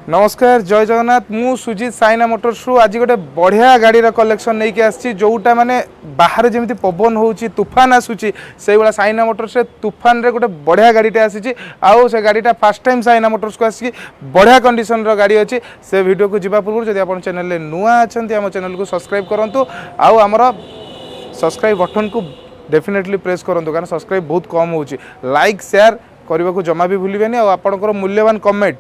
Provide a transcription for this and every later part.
नमस्कार जय जगन्नाथ मु सुजित साइना मोटर्स आज गोटे बढ़िया गाड़ीर कलेक्शन नहीं आसी जोटा माने बाहर जमी पवन हो तूफान आसूची से भाया साइना मोटर्स तूफान रे गोटे बढ़िया गाड़ीटे आसी आउ से गाड़ीटा फास्ट टाइम साइना मोटर्स को आसिक बढ़िया कंडीशन गाड़ी अच्छी से वीडियो को जावा पूर्व जब आप चैनल नुआ अच्छा आम चैनल को सब्सक्राइब करूँ आउ आमर सब्सक्राइब बटन को डेफिनेटली प्रेस करूँ कारण सब्सक्राइब बहुत कम हो लाइक शेयर करने को जमा भी भूलें आपंकर मूल्यवान कमेंट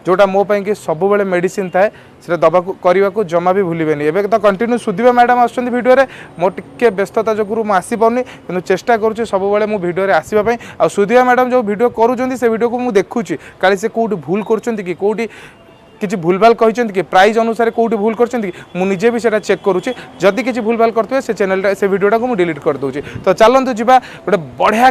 जोटा मो कि सब मेडिसिन थाए से दबा करने को जमा भी भूलें एवं तो कंटिन्यू सुधीबा मैडम आडियो मो टे व्यस्तता जो मुझे आसीपानी कि चेष्टा करुँच सब भिडियो आसवाई आ सुधीबा मैडम जो भिडियो करुँच से भिडियो को मुझे देखुची काली से कौटी भूल कर कौटी किसी भूलभाल कहते कि प्राइज अनुसार कौटी भूल करजे भी से चेक करुँची जदि किसी भूलभाल करते से चैनल से वीडियोटा को डिलीट कर दूसरी तो चलतु जी गोटे बढ़िया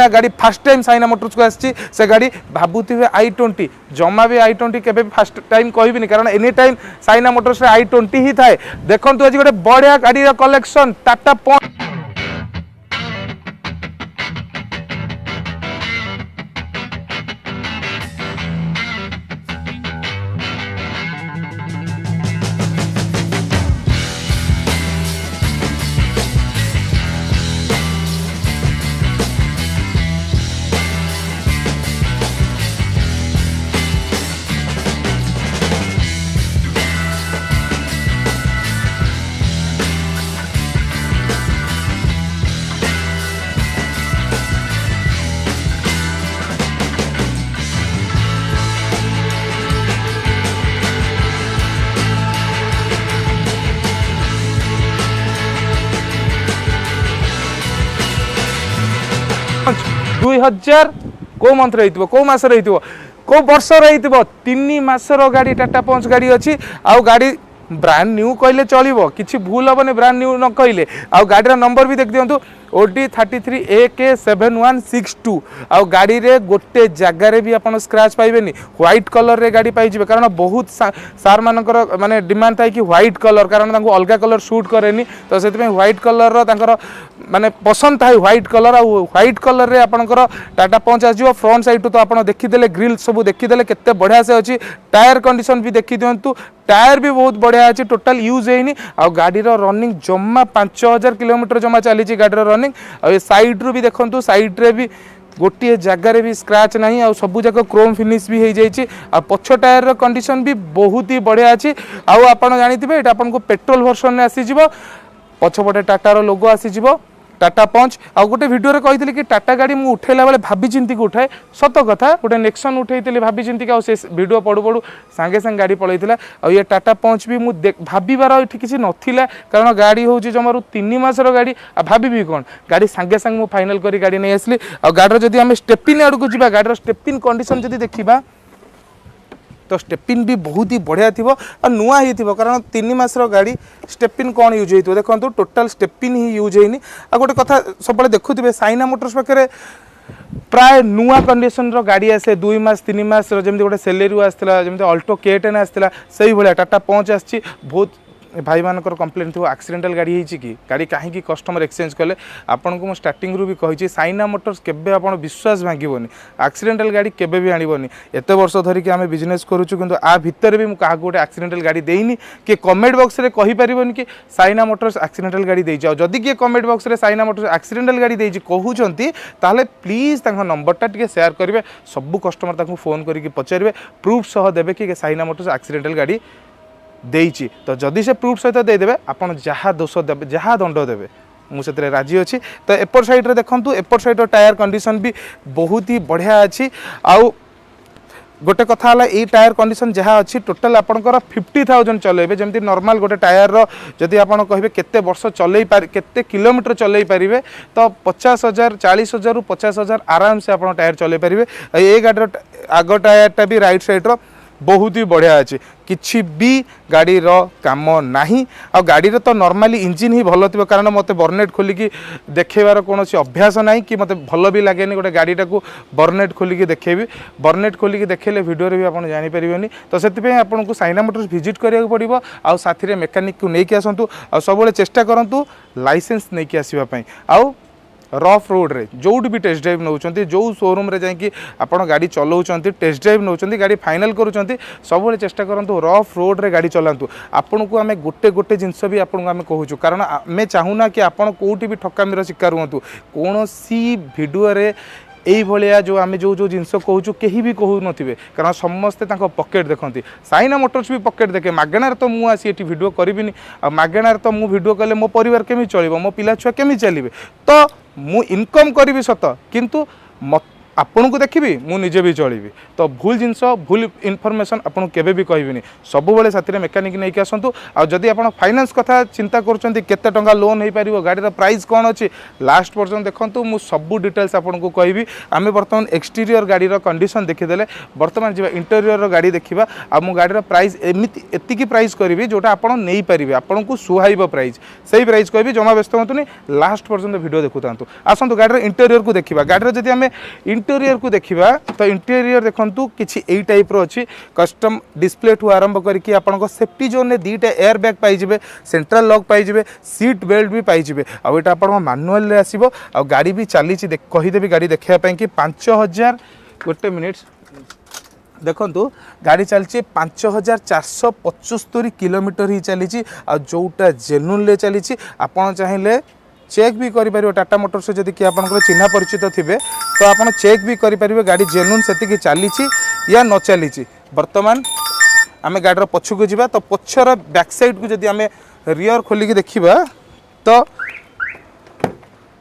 गाड़ी फास्ट टाइम साइना मोटर्स को आसी से गाड़ी भावुवे i20 जमा भी i20 के फास्ट टाइम कहबी कारण any time Saina Motors i20 ही थाए देखो आज गोटे बढ़िया गाड़ी कलेक्शन टाटा पंच 2000 को मंथ रही को मास रही को वर्ष रही 3 मासर गाड़ी टाटा पंच गाड़ी अच्छी आउ गाड़ी ब्रांड न्यू कहले चलो किसी भूल हेनी ब्रांड न्यू न कहले आउ गाड़ी नंबर भी देख दिंतु OD 33AK7162 आउ गाड़ी रे गोटे जगार भी आप स्क्रैच पाइबे व्हाइट कलर रे गाड़ी पाइबे कारण बहुत सार मानकर माने डिमांड थाए कि व्हाइट कलर कारण अलग कलर सूट करे तो से व्हाइट कलर माने पसंद थाए व्हाइट कलर आ व्हाइट कलर रे आपनकर टाटा पंच आजो फ्रंट साइड तो आप देखीदे ग्रिल सब देखीदे केते बढ़िया से अच्छी टायर कंडीशन भी देखी दिंतु टायर भी बहुत बढ़िया अच्छी टोटाल यूज है आ गाड़ी रनिंग जमा 5000 किलोमीटर जमा चली गाड़ी रनिंग आ साइड भी देखो साइड रे भी गोटे जगार भी स्क्रैच ना आ सबू जाक क्रोम फिनिश भी हो जाए आ पछ टायर कंडीशन भी बहुत ही बढ़िया अच्छी आउ आप जानी ये आपको पेट्रोल वर्सन में आसीज पछपटे टाटार लोगो आसीज टाटा पंच आ गोटे वीडियो कही कि टाटा गाड़ी मुझे उठेला बेले भाभी चिंती को उठाए सत कथा गोटे नेक्सन उठे भाभी चिंती आ वीडियो पड़ू पड़ू सांगे सांगे गाड़ी पलैला आ ये टाटा पंच भी मुझे भाबार ये किसी नाला कारण गाड़ी हूँ जमार 3 मासर गाड़ी आ भाभी कौन गाड़ी सांगे सांगे मुझे फाइनाल कर गाड़ी नहीं आसली आ गाड़ी जब आम स्टेपिन आड़ को जी गाड़ी स्टेपिन कंडीशन जब देखा तो स्टेपिन भी बहुत ही बढ़िया थी और नुआ ही थी कारण 3 मासर गाड़ी स्टेपिन कौन यूज हो देखो टोटाल स्टेपिन ही यूज होनी आ गोटे कथा सब देखुए साइना मोटर्स पाखे प्राय नुआ कंडीशन रो गाड़ी आसे 2 मास 3 मास जमी गोटे सेलेरी आसाला जमी अल्टो K10 आसाला से भाया टाटा पंच आसी बहुत भाई मानकर कंप्लेन थी एक्सीडेंटल गाड़ी होती कि गाड़ी कहीं कस्टमर एक्सचेंज कले आपन को स्टार्टिंग रू भी कही साइना मोटर्स केबे आप विश्वास भांगोनी एक्सीडेंटल गाड़ी केबे भी आणबनी एत वर्ष धरिकी आम बिजनेस करुचु किंतु आ भितर भी मुझे गोटे एक्सीडेंटल गाड़ी देनी कि कमेंट बॉक्स रे कहि परिबोनी कि साइना मोटर्स एक्सीडेंटल गाड़ी देई जाओ जदि किए कमेंट बॉक्स रे साइना मोटर्स एक्सीडेंटल गाड़ी देई कहउचंती ताले प्लीज तांको नंबरटा टिके शेयर करेंगे सब कस्टमर तांको फोन करके पचारे प्रूफ सह देबे कि साइना मोटर्स एक्सीडेंटल गाड़ी देइची तो जदि से प्रूफ सहित देदेवे आपन जहाँ दोष देवे जहाँ दंड देवे मुझे राजी अच्छी तो एपर साइड रे देखंतु एपर साइड टायर कंडीशन भी बहुत ही बढ़िया अच्छी आउ गोटे कथा है ये टायर कंडीशन जहाँ अच्छी टोटाल आपंकर 50,000 चलेबे जमी नॉर्मल गोटे टायर जदि आप कहे केते वर्ष चलई केते किलोमीटर चलई पारे तो 50,000 40,000 रु 50,000 आराम से आप टायर चलई पारे ये गाड़ी आग टायरटा भी राइट साइड्र बहुत ही बढ़िया अच्छे किछि भी गाड़ी रो काम नाही आ गाड़ी रो तो नॉर्मली इंजिन ही भल थी कारण मते बर्नेट खोलिकी देखेबार कौन अभ्यास ना कि मते भल भी लगे गोटे गाड़ीटा को बर्नेट खोलिकी देखेबी बर्नेट खोलिकी देखेले वीडियो भी आप जानीपारे तो से आपको साइना मोटर्स विजिट करा पड़ो आउ साथी रे मेकानिक को लेकिन आसतु आ सब चेष्टा करूँ लाइसेंस नहीं आसवाई आउ रफ रोड रे जोटी भी टेस्ट ड्राइव नौकरी जो शोरूम रे जाकि आपड़ गाड़ी चलाऊँ टेस्ट ड्राइव नौकरी गाड़ी फाइनाल करुँच सब चेष्टा करूँ रफ रोड रे गाड़ी चलातु आपन को आम गोटे गोटे जिनस भी आपको आम कहूँ कारण आम चाहूना कि आपड़ कौटी भी ठकामीर शिकार हूँ कौन भिडियो यही भाया जो आम जो जिनस कहूँ कहीं भी कहू नथिबे कारण समस्ते पकेट देखती साइना मोटर्स भी पकेट देखे मागणार तो मुझे आसी ये भिड करी मागणार तो मुझे भिड कले मो परिवार केमी चलो मो पिला छुआ केमी चलिए तो मु इनकम करी सत किंतु आपन को देखी मु निजे भी चलि तो भूल जिनस भूल इनफॉरमेशन आपन केबे भी कहबिनी सब बेले साथी मेकानिक नहीं कि आसतु आदि आप फाइनान्स कथा चिंता करते टंका लोन हो पार गाड़ी प्राइस कौन अच्छी लास्ट पर्यटन देखूँ मुझ सब डिटेल्स आपको कहबी आम बर्तमान एक्सटीरियर गाड़ी कंडीशन देखीदे बर्तमान जी इंटेरियर गाड़ी देखा आ मु गाड़ी प्राइस एमती एतिकी प्राइस करी जोटा आप नहीं पारे आपन को सुहाइब प्राइस से प्राइस कहबी जमा व्यस्त हूँ लास्ट पर्यटन वीडियो देखु था आसतु गाड़ी इंटेरियर को देखा गाड़ी जब आम इंटेरियर को देखा तो इंटेरियर देखंतु किछि एई टाइप रो अछि कस्टम डिस्प्ले ठू आरंभ करके आपन सेफ्टी जोन ने दीटा एयर बैग पाई जिवे सेंट्रल लॉक पाई जिवे सीट बेल्ट भी पाई जिवे आ एटा आपन मैनुअल रे आसीबो आ गाड़ी भी चली कहि देबी गाड़ी देखिया पई कि 5000 गोटे मिनिट देखंतु गाड़ी चलछि 5475 किलोमीटर ही चली आ जोटा जेन्युइन ले चली आपन चाहिले चेक भी करें टाटा मोटर्स से जदि कि आप चिन्हा परिचित थे तो आप चेक भी करेंगे गाड़ी जेन्युइन से चली या न चली बर्तमान आम गाड़ी पछक जा तो पछर बैक साइड को जदि आम रियर खोलिक देखा तो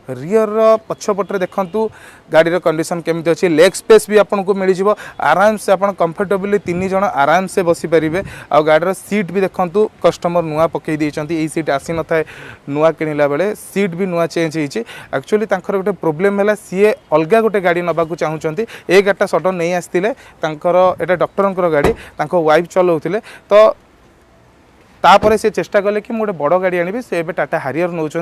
रियर पछपटे देखु गाड़ी कंडीशन केमती अच्छी लेग स्पेस भी आपको मिल जाव आराम से आप कंफर्टेबली 3 जन आराम से बसी पारे आ गाड़ी सीट भी देखु कस्टमर नुआ पकई यही सीट आसी न था नुआ किणला बेले सीट भी नुआ चेंज होती एक्चुअली गोटे प्रोब्लेम है सी अलग गोटे गाड़ी नवाक चाहूँगी ए गाड़ीटा सडन नहीं आसते यहाँ डॉक्टर गाड़ी वाइफ चलाऊे तो तापर से चेष्टा कले कि गोटे बड़ गाड़ी आनी से टाटा हारियर नौ से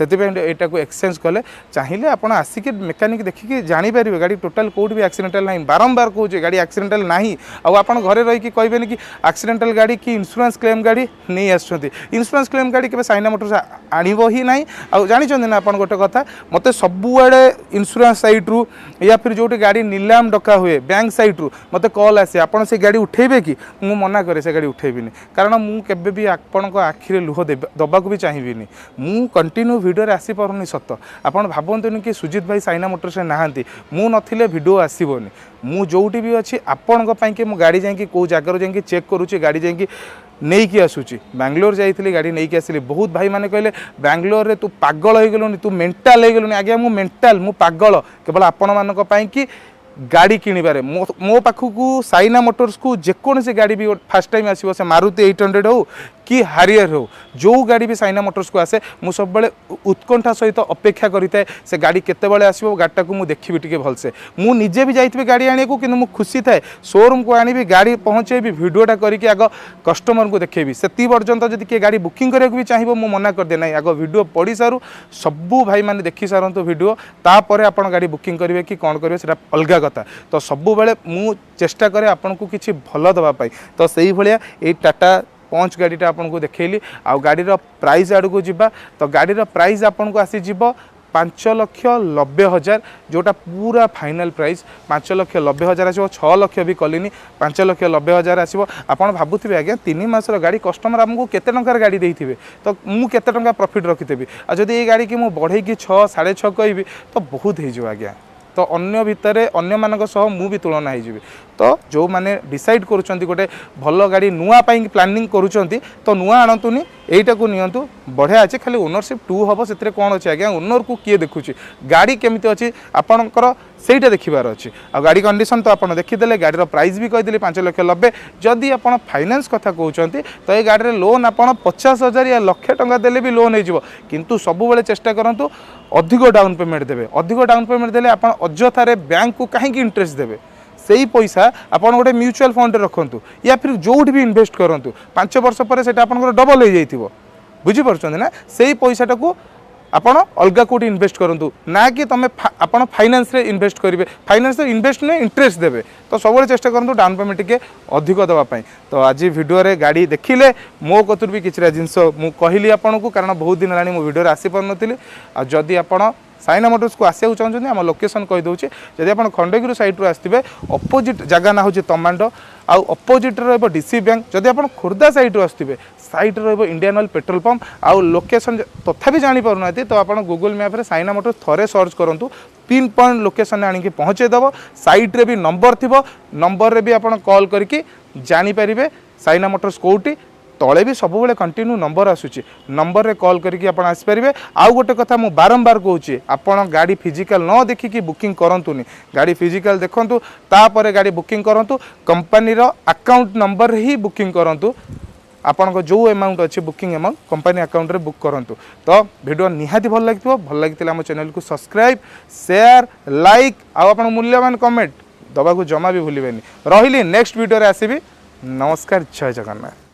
यहाँ को एक्सचेंज कले चाहिए आप आसिक मेकानिक देखिए जापर गाड़ी टोटाल कौट भी एक्सीडेंटल ना बारंबार कहूँ गाड़ी एक्सीडेंटल ना आप घरे रही कहे कि एक्सीडेंटल गाड़ी कि इंश्योरेंस क्लेम गाड़ी नहीं आसुँच इंश्योरेंस क्लेम गाड़ी के साइना मोटर्स आणव ही ना आ जानते ना आप गोटे कथा मत सबुआड़े इंश्योरेंस साइट्रु या फिर जो गाड़ी नीलाम डका हुए बैंक साइट्रु मत कॉल आसे आप से गाड़ी उठेबे कि मुझे मना करे से गाड़ी उठेबी कारण मुझे आपण आखिरे लुह दबा भी चाहिए मु कंटिन्यू वीडियो आसी पारुनी सत आपन भावतुनि कि सुजित भाई साइना मोटर्स नहांती मु नथिले वीडियो आसीबोनी मु जोटी भी अच्छी आपण कि मु गाड़ी जाकि कौ जगार जाकि चेक करुच्ची गाड़ी जाकि नहीं कि आसूची बैंगलोर जाइली गाड़ी नहीं कि आसली बहुत भाई मैंने कहले बैंगलोर रे तू पागल हो गलुनी तू मेंटल हो गलुनी आज्ञा मु मेंटल मु पागल केवल आपण मानक पई कि गाड़ी किणवे मो पाखक साइना मोटर्स को जेकोसी गाड़ी भी फास्ट टाइम आसो से मारुति 800 हो कि हारियर हो जो गाड़ी भी साइना मोटर्स को आसे मु सब बड़े उत्कंठा सहित अपेक्षा करें से गाड़ी केतेबेले आसो गाड़ीटा को मुझे देखी टी भलसे मु निजे भी जाइए गाड़ी आने को कि खुशी थाए शोरूम को आनी गाड़ी पहुँचेबी भिडियोटा करके आग कस्टमर को देखेबी से पर्यंत जब किए गाड़ी बुकिंग करने भी चाहिए मुझे मना करदे ना आग वीडियो पढ़ी सारू सबू भाई मैंने देखी सारंतु वीडियो तापर आप गाड़ी बुकिंग करेंगे कि कौन करेंगे से अलग कथा तो सबु बेले मु चेष्टा करे आपन को किछि भल दवा पाई तो सही भलिया ए टाटा पंच गाड़ीटा आपन को देखैली आ गाड़ीर प्राइस आड़ को जिबा तो गाड़ीर प्राइस आपन को आसी जिवो 5,90,000 जोटा पूरा फाइनल प्राइस 5,90,000 आसो 6 लाख भी कलिनी 5,90,000 आसो आपड़ भावुवे आज्ञा 3 मासर गाड़ी कस्टमर आमको केते टंकार गाड़ी देइथिबे तो मु केते टंका प्रॉफिट रखिथेबी आ जदि ये गाड़ी की मु बढ़े की 6 6.5 कहबी तो बहुत हो आज्ञा तो अन्य भितर अन्य मानक सह मु भी तुलना हो तो जो माने डिसाइड करुँच गोटे भल गाड़ी नुआ प्लानिंग करुँच तो नुआ आणतुनी एटा को नियंतु बढ़िया अच्छे खाली ओनरशिप 2 हम से कौन अच्छे आज्ञा ओनर को किए देखुची गाड़ी केमिति अच्छी आपणकर सेटा देखिबार अच्छी आ गाड़ी कंडीशन तो आपड़ देखीदे गाड़ी प्राइस भी कहीदेली 5,90,000 जदि आप फाइनान्स कथा कहते तो ये गाड़ी लोन आप 50,000 या लक्षे टंका देले भी लोन हो किंतु सबुबले चेष्टा करूँ अधिक डाउन पेमेंट देवे अधिक डाउन पेमेंट देले आप अଯଥାରେ बैंक को कहीं इंटरेस्ट देवे से ही पैसा आप गोटे म्यूचुअल फंड रखु या फिर जोट भी इन्वेस्ट करूँ 5 वर्ष पर से डबल हो जाइए बुझीपार ना से ही पैसाटा को आपण अलग कोटी इन्वेस्ट करूँ ना कि तुम आप फाइनान्स रे इन्वेस्ट करेंगे फाइनान्स इन्वेस्ट नहीं इंटरेस्ट देवे तो सब चेष्टा करूँ डाउन पेमेंट टे अधिक देवाई तो आज वीडियो रे गाड़ी देखिले मो कतुर भी किसी जिनस मुझे कहली आपन को कारण बहुत दिन है वीडियो आसी पार नी जदि आप साइना मोटर्स को आसिया चाहते आम लोकेशन कहीदे जब आप खंडगिरी साइड्रु आसते अपोजिट जगह ना हूँ तमांडो आउ अपोजिट डीसी बैंक जब आप खोर्धा साइड्रु आसते side Indian oil petrol pump आउ लोकेशन तथापि जापर ना तो आप गूगल मैप रे साइना मोटर्स थोड़े सर्च करूँ पिन पॉइंट लोकेशन आनिक पहुँचेदेव साइड रे भी नंबर थी नंबर रे भी आप कॉल करके जानीपर साइना मोटर्स कौटी तले भी सब कंटिन्यू नंबर आसूची नंबर रे कॉल करके आप आसपारे आउ गोटे कथा मु बारंबार कहूँ आपड़ गाड़ी फिजिकल न देखिकी बुकिंग करंतुनी गाड़ी फिजिकल देखंतु तापर गाड़ी बुकिंग करंतु कंपनी रो अकाउंट नंबर ही बुकिंग करंतु आपन जो अमाउंट अच्छी बुकिंग अमाउंट कंपनी अकाउंट रे बुक करंतु तो वीडियो निहाती भल लगी आम चैनल को सब्सक्राइब शेयर लाइक आप मूल्यवान कमेंट दबा को जमा भी भूलिबेनी रही नेक्स्ट वीडियो रे आसीबी नमस्कार जय जगन्नाथ।